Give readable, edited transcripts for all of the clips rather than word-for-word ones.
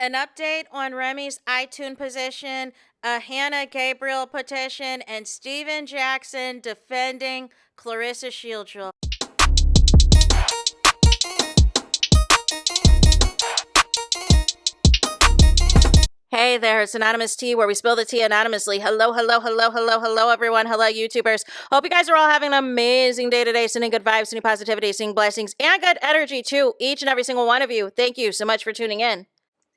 An update on Remy's iTunes position, a Hannah Gabriel petition, and Steven Jackson defending Clarissa Shields. Hey there, it's Anonymous Tea, where we spill the tea anonymously. Hello, hello, hello, hello, hello, everyone. Hello, YouTubers. Hope you guys are all having an amazing day today, sending good vibes, sending positivity, sending blessings, and good energy to each and every single one of you. Thank you so much for tuning in.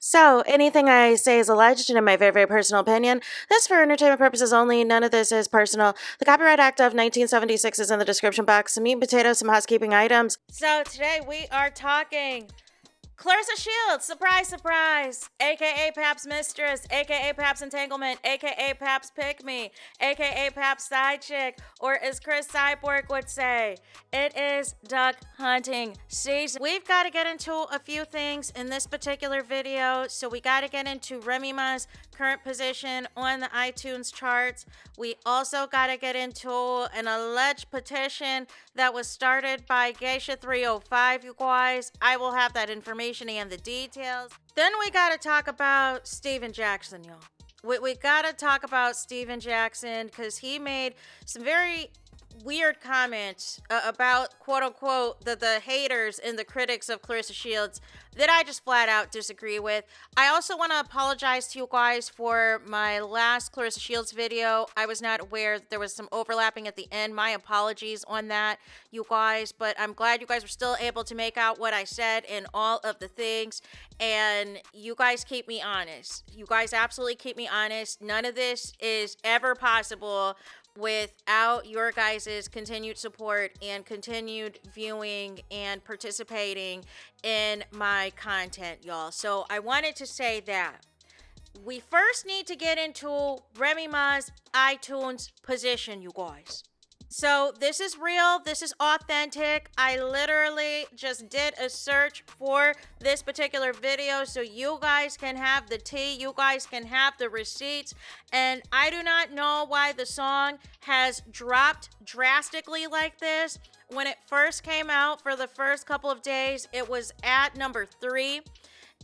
So, anything I say is alleged and in my very, very personal opinion. This is for entertainment purposes only. None of this is personal. The Copyright Act of 1976 is in the description box. Some meat and potatoes, some housekeeping items. So, today we are talking Clarissa Shields, surprise, surprise, aka Pap's Mistress, aka Pap's Entanglement, aka Pap's Pick Me, aka Pap's Side Chick, or as Chris Cyborg would say, it is duck hunting season. We've got to get into a few things in this particular video, so we got to get into Remy Ma's current position on the iTunes charts. We also got to get into an alleged petition that was started by Geisha 305, you guys. I will have that information and the details. Then we got to talk about Steven Jackson, y'all. We got to talk about Steven Jackson because he made some very weird comments about, quote unquote, the haters and the critics of Clarissa Shields that I just flat out disagree with. I also want to apologize to you guys for my last Clarissa Shields video. I was not aware that there was some overlapping at the end. My apologies on that, you guys, but I'm glad you guys were still able to make out what I said and all of the things, and you guys keep me honest. You guys absolutely keep me honest. None of this is ever possible without your guys' continued support and continued viewing and participating in my content, y'all. So I wanted to say that we first need to get into Remy Ma's iTunes position, you guys. So this is real. This is authentic. I literally just did a search for this particular video so you guys can have the tea. You guys can have the receipts. And I do not know why the song has dropped drastically like this. When it first came out for the first couple of days, it was at number 3.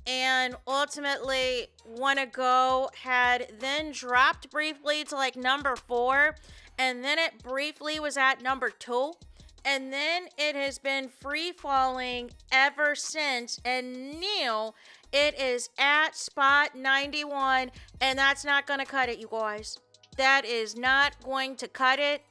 And ultimately, Wanna Go had then dropped briefly to like number 4. And then it briefly was at number 2. And then it has been free falling ever since. And now it is at spot 91. And that's not going to cut it, you guys. That is not going to cut it.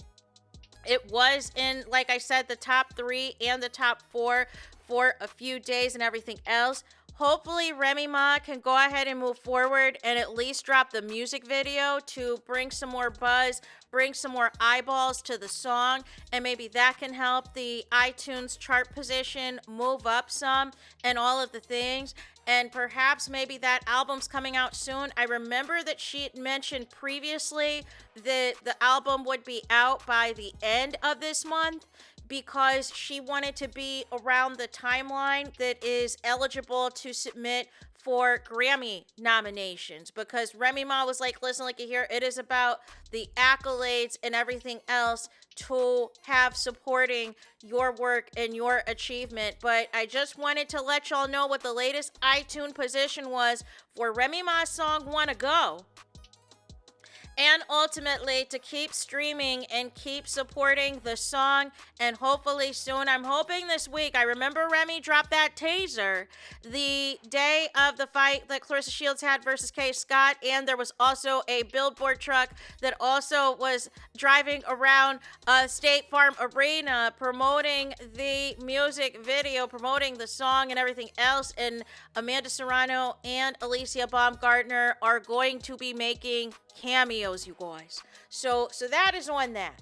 It was in, like I said, the top 3 and the top 4 for a few days and everything else. Hopefully, Remy Ma can go ahead and move forward and at least drop the music video to bring some more buzz, bring some more eyeballs to the song, and maybe that can help the iTunes chart position move up some and all of the things. And perhaps maybe that album's coming out soon. I remember that she had mentioned previously that the album would be out by the end of this month, because she wanted to be around the timeline that is eligible to submit for Grammy nominations, because Remy Ma was like, listen, like you hear, it is about the accolades and everything else to have supporting your work and your achievement. But I just wanted to let y'all know what the latest iTunes position was for Remy Ma's song Wanna Go. And ultimately, to keep streaming and keep supporting the song. And hopefully soon, I'm hoping this week. I remember Remy dropped that teaser the day of the fight that Clarissa Shields had versus Kay Scott. And there was also a billboard truck that also was driving around State Farm Arena promoting the music video, promoting the song and everything else. And Amanda Serrano and Alicia Baumgartner are going to be making cameos, you guys. So that is on that.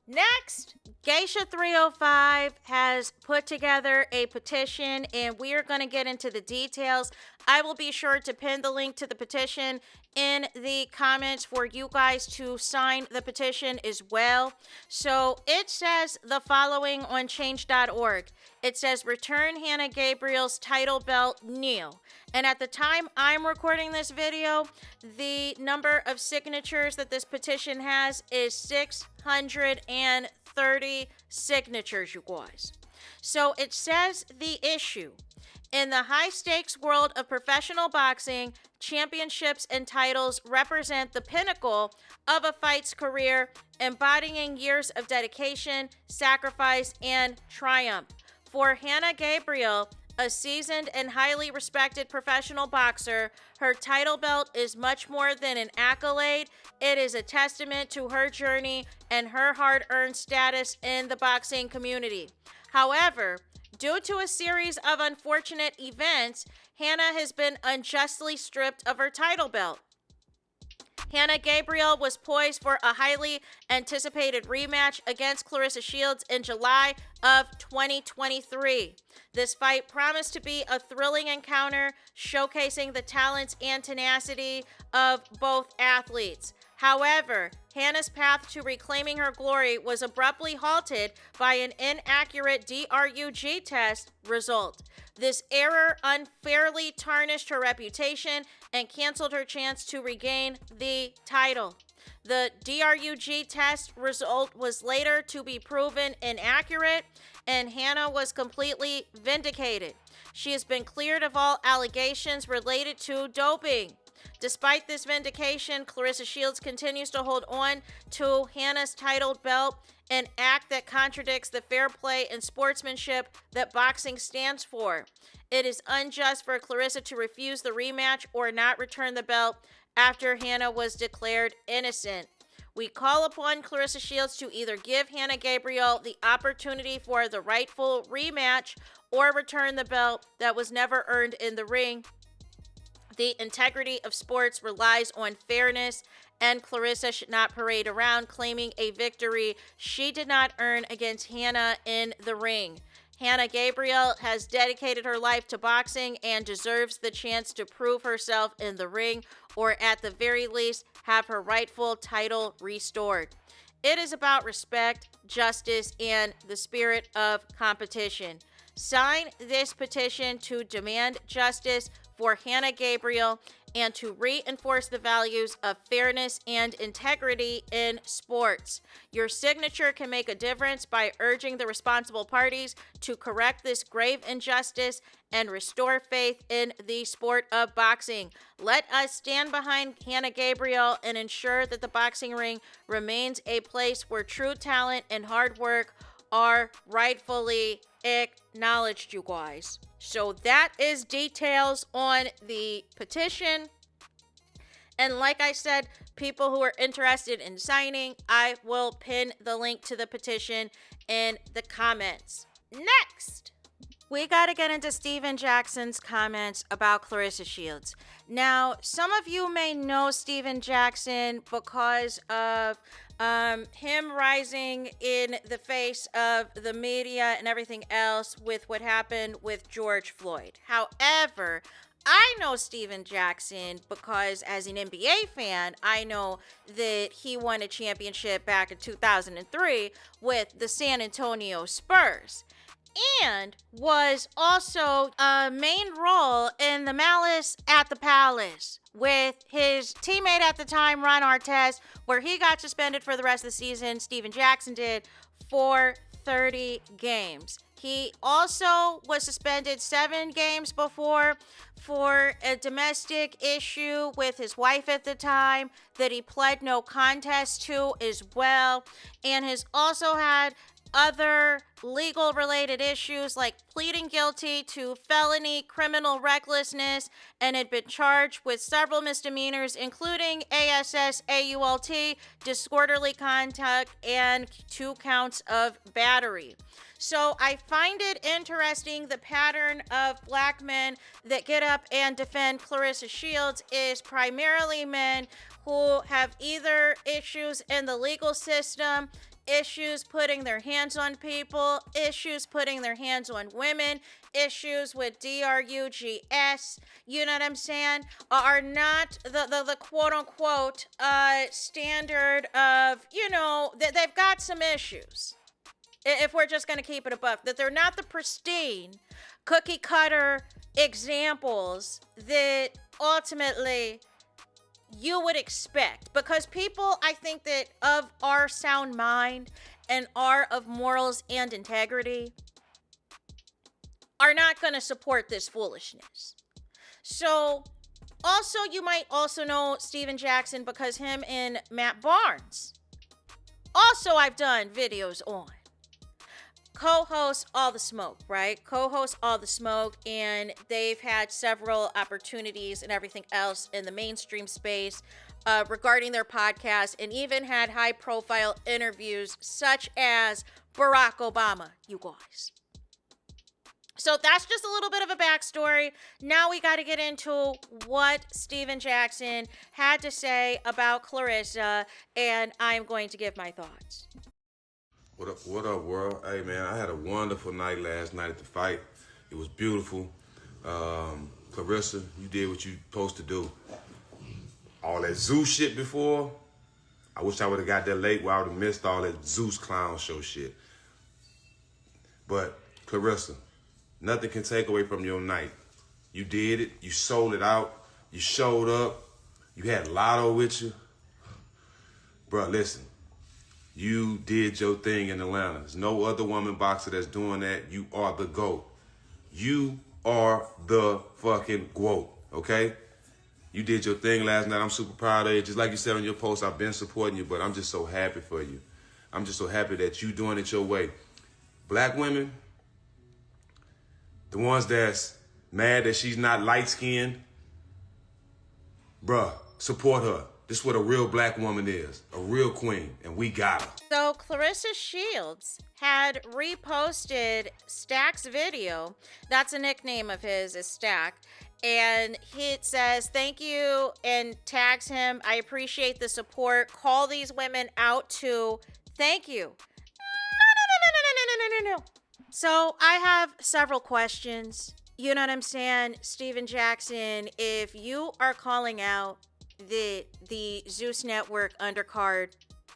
Next, Geisha 305 has put together a petition, and we are going to get into the details. I will be sure to pin the link to the petition in the comments for you guys to sign the petition as well. So it says the following on change.org. It says, return Hannah Gabriel's title belt new. And at the time I'm recording this video, the number of signatures that this petition has is 630 signatures, you guys. So it says the issue In the high-stakes world of professional boxing, championships and titles represent the pinnacle of a fight's career, embodying years of dedication, sacrifice, and triumph. For Hannah Gabriel, a seasoned and highly respected professional boxer, her title belt is much more than an accolade. It is a testament to her journey and her hard-earned status in the boxing community. However, due to a series of unfortunate events, Hannah has been unjustly stripped of her title belt. Hannah Gabriel was poised for a highly anticipated rematch against Claressa Shields in July of 2023. This fight promised to be a thrilling encounter, showcasing the talents and tenacity of both athletes. However, Hannah's path to reclaiming her glory was abruptly halted by an inaccurate DRUG test result. This error unfairly tarnished her reputation and canceled her chance to regain the title. The DRUG test result was later to be proven inaccurate, and Hannah was completely vindicated. She has been cleared of all allegations related to doping. Despite this vindication, Claressa Shields continues to hold on to Hannah's title belt, an act that contradicts the fair play and sportsmanship that boxing stands for. It is unjust for Claressa to refuse the rematch or not return the belt after Hannah was declared innocent. We call upon Claressa Shields to either give Hannah Gabriel the opportunity for the rightful rematch or return the belt that was never earned in the ring. The integrity of sports relies on fairness, and Claressa should not parade around claiming a victory she did not earn against Hannah in the ring. Hannah Gabriel has dedicated her life to boxing and deserves the chance to prove herself in the ring, or at the very least, have her rightful title restored. It is about respect, justice, and the spirit of competition. Sign this petition to demand justice for Hannah Gabriel and to reinforce the values of fairness and integrity in sports. Your signature can make a difference by urging the responsible parties to correct this grave injustice and restore faith in the sport of boxing. Let us stand behind Hannah Gabriel and ensure that the boxing ring remains a place where true talent and hard work are rightfully acknowledged, you guys. So that is details on the petition. And like I said, people who are interested in signing, I will pin the link to the petition in the comments. Next, we got to get into Steven Jackson's comments about Claressa Shields. Now, some of you may know Steven Jackson because of him rising in the face of the media and everything else with what happened with George Floyd. However, I know Steven Jackson because as an NBA fan, I know that he won a championship back in 2003 with the San Antonio Spurs, and was also a main role in the Malice at the Palace with his teammate at the time, Ron Artest, where he got suspended for the rest of the season. Steven Jackson did for 30 games. He also was suspended 7 games before for a domestic issue with his wife at the time that he pled no contest to as well, and has also had other legal related issues like pleading guilty to felony criminal recklessness and had been charged with several misdemeanors, including ASSAULT, disorderly conduct, and 2 counts of battery. So I find it interesting, the pattern of black men that get up and defend Claressa Shields is primarily men who have either issues in the legal system, issues putting their hands on people, issues putting their hands on women, issues with DRUGS, you know what I'm saying, are not the quote-unquote standard of, you know, that they've got some issues. If we're just going to keep it a buck, that they're not the pristine, cookie-cutter examples that ultimately you would expect, because people, I think, that of our sound mind and are of morals and integrity are not going to support this foolishness. So, also, you might also know Steven Jackson because him and Matt Barnes, also I've done videos on. Co-host All the Smoke, right? Co-host All the Smoke, and they've had several opportunities and everything else in the mainstream space regarding their podcast, and even had high-profile interviews such as Barack Obama, you guys. So that's just a little bit of a backstory. Now we got to get into what Steven Jackson had to say about Claressa, and I'm going to give my thoughts. What up, world? Hey, man, I had a wonderful night last night at the fight. It was beautiful. Claressa, you did what you supposed to do. All that Zeus shit before, I wish I would have got there late where I would have missed all that Zeus clown show shit. But, Claressa, nothing can take away from your night. You did it. You sold it out. You showed up. You had Lotto with you. Bruh, listen. You did your thing in Atlanta. There's no other woman boxer that's doing that. You are the GOAT. You are the fucking GOAT, okay? You did your thing last night. I'm super proud of you. Just like you said on your post, I've been supporting you, but I'm just so happy for you. I'm just so happy that you doing it your way. Black women, the ones that's mad that she's not light-skinned, bruh, support her. This is what a real black woman is, a real queen, and we got her. So Claressa Shields had reposted Stack's video. That's a nickname of his, is Stack. And he says, thank you, and tags him. I appreciate the support. Call these women out too. Thank you. No. So I have several questions. You know what I'm saying? Steven Jackson, if you are calling out the Zeus Network undercard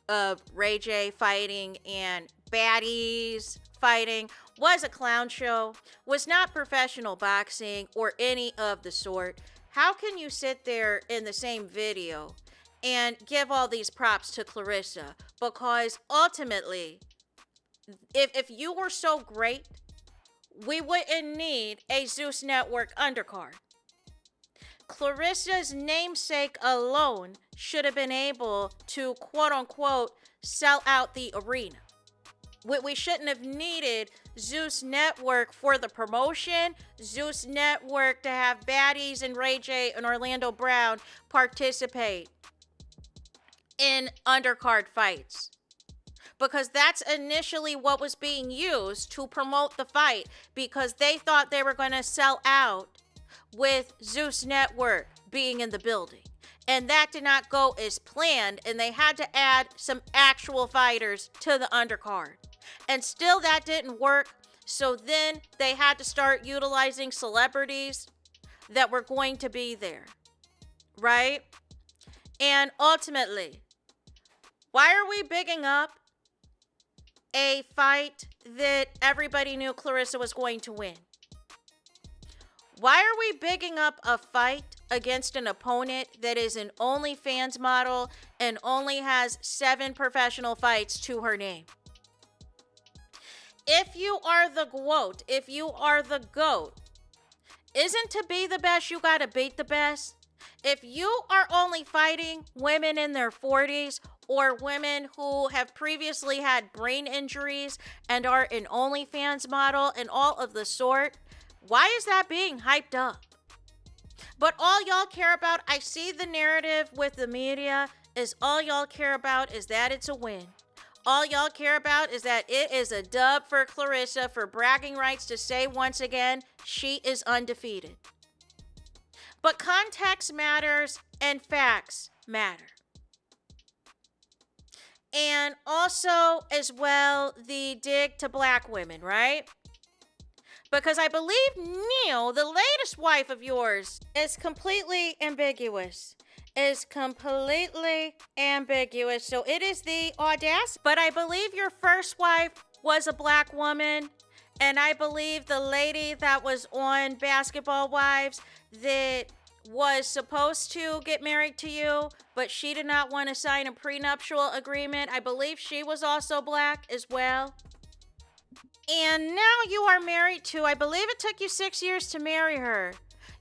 of Ray J fighting and baddies fighting was a clown show, was not professional boxing or any of the sort, how can you sit there in the same video and give all these props to Claressa? Because ultimately, if you were so great, we wouldn't need a Zeus Network undercard. Claressa's namesake alone should have been able to, quote unquote, sell out the arena. We shouldn't have needed Zeus Network for the promotion, Zeus Network to have baddies and Ray J and Orlando Brown participate in undercard fights. Because that's initially what was being used to promote the fight, because they thought they were going to sell out with Zeus Network being in the building. And that did not go as planned, and they had to add some actual fighters to the undercard. And still that didn't work, so then they had to start utilizing celebrities that were going to be there, right? And ultimately, why are we bigging up a fight that everybody knew Claressa was going to win? Why are we bigging up a fight against an opponent that is an OnlyFans model and only has 7 professional fights to her name? If you are the GOAT, if you are the GOAT, isn't to be the best, you gotta beat the best? If you are only fighting women in their 40s or women who have previously had brain injuries and are an OnlyFans model and all of the sort, why is that being hyped up? But all y'all care about, I see the narrative with the media, is all y'all care about is that it's a win. All y'all care about is that it is a dub for Claressa for bragging rights to say once again, she is undefeated. But context matters and facts matter. And also, as well, the dig to black women, right? Because I believe Neil, the latest wife of yours, is completely ambiguous. So it is the audacity. But I believe your first wife was a black woman. And I believe the lady that was on Basketball Wives that was supposed to get married to you, but she did not want to sign a prenuptial agreement. I believe she was also black as well. And now you are married to, I believe it took you 6 years to marry her.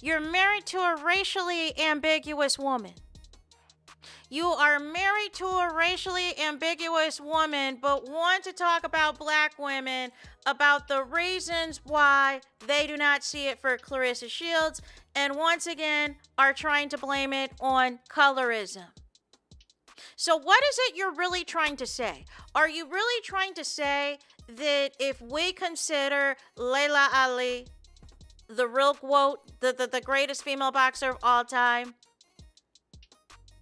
You're married to a racially ambiguous woman. You are married to a racially ambiguous woman, but want to talk about black women, about the reasons why they do not see it for Claressa Shields, and once again are trying to blame it on colorism. So what is it you're really trying to say? Are you really trying to say that if we consider Layla Ali the real quote, the greatest female boxer of all time,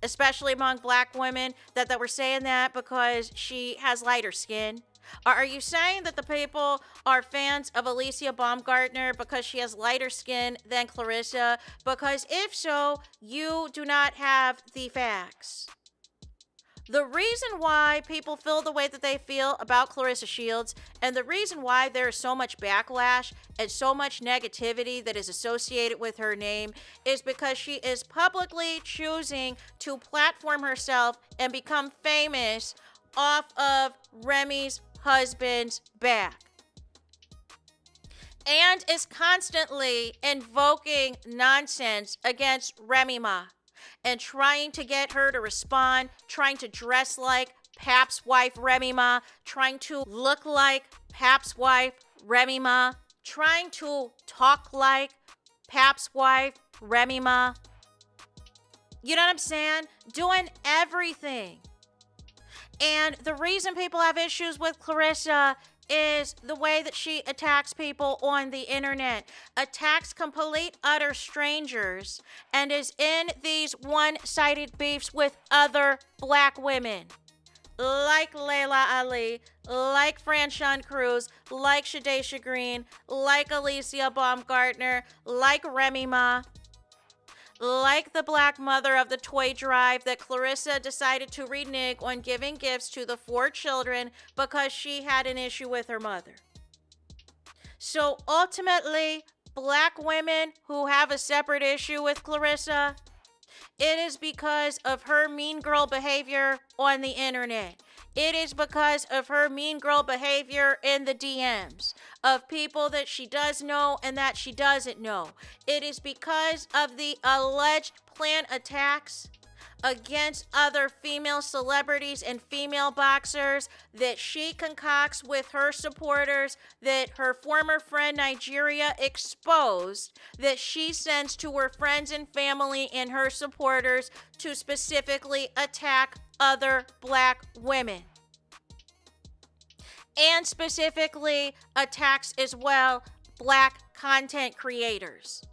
especially among black women, that we're saying that because she has lighter skin? Are you saying that the people are fans of Alicia Baumgartner because she has lighter skin than Claressa? Because if so, you do not have the facts. The reason why people feel the way that they feel about Claressa Shields, and the reason why there is so much backlash and so much negativity that is associated with her name, is because she is publicly choosing to platform herself and become famous off of Remy's husband's back. And is constantly invoking nonsense against Remy Ma. And trying to get her to respond, trying to dress like Pap's wife Remy Ma, trying to look like Pap's wife Remy Ma, trying to talk like Pap's wife Remy Ma. You know what I'm saying? Doing everything. And the reason people have issues with Claressa is the way that she attacks people on the internet, attacks complete utter strangers, and is in these one-sided beefs with other black women, like Layla Ali, like Franchon Cruz, like Shadesha Green, like Alicia Baumgartner, like Remy Ma, like the black mother of the toy drive that Claressa decided to renege on giving gifts to the 4 children because she had an issue with her mother. So ultimately, black women who have a separate issue with Claressa, it is because of her mean girl behavior on the internet. It is because of her mean girl behavior in the DMs of people that she does know and that she doesn't know. It is because of the alleged planned attacks against other female celebrities and female boxers that she concocts with her supporters, that her former friend Nigeria exposed, that she sends to her friends and family and her supporters to specifically attack other black women. And specifically attacks as well black content creators.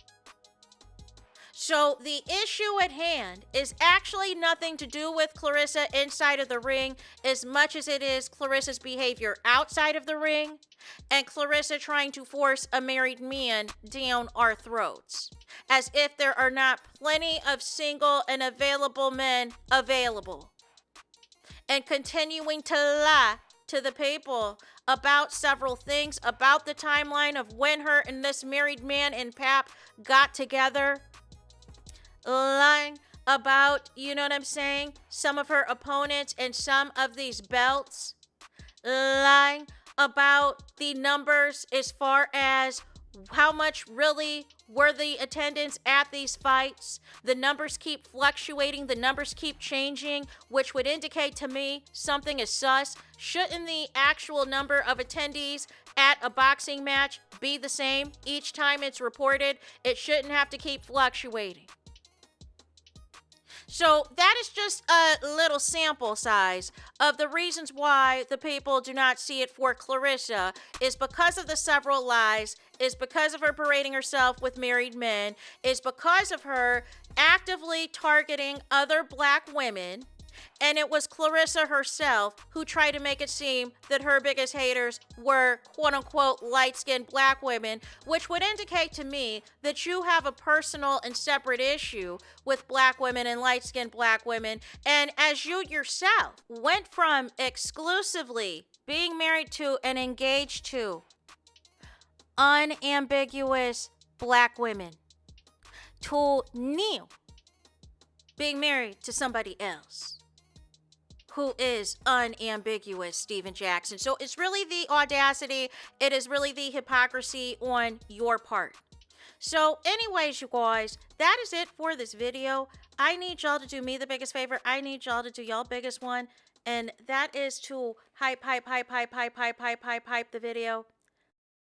So the issue at hand is actually nothing to do with Claressa inside of the ring as much as it is Claressa's behavior outside of the ring and Claressa trying to force a married man down our throats. As if there are not plenty of single and available men available. And continuing to lie to the people about several things, about the timeline of when her and this married man and Pap got together. Lying about, you know what I'm saying, some of her opponents and some of these belts. Lying about the numbers as far as how much really were the attendance at these fights. The numbers keep fluctuating. The numbers keep changing, which would indicate to me something is sus. Shouldn't the actual number of attendees at a boxing match be the same each time it's reported? It shouldn't have to keep fluctuating. So that is just a little sample size of the reasons why the people do not see it for Claressa is because of the several lies, is because of her parading herself with married men, is because of her actively targeting other black women. And it was Claressa herself who tried to make it seem that her biggest haters were quote-unquote light-skinned black women, which would indicate to me that you have a personal and separate issue with black women and light-skinned black women. And as you yourself went from exclusively being married to and engaged to unambiguous black women to now being married to somebody else. who is unambiguous Steven Jackson. So it's really the audacity, it is really the hypocrisy on your part. So anyways, you guys, that is it for this video. I need y'all to do me the biggest favor. I need y'all to do y'all biggest one. And that is to hype the video.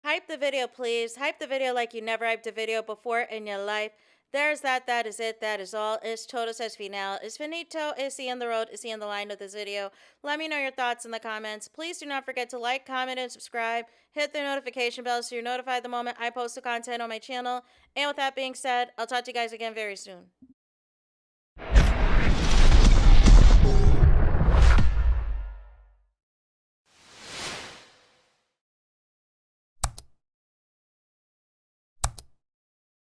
Hype the video, please. Hype the video like you never hyped a video before in your life. There's that. That is it. That is all. Es todos es final. Es finito. Is the end the road. Is the end the line of this video. Let me know your thoughts in the comments. Please do not forget to like, comment, and subscribe. Hit the notification bell so you're notified the moment I post the content on my channel. And with that being said, I'll talk to you guys again very soon.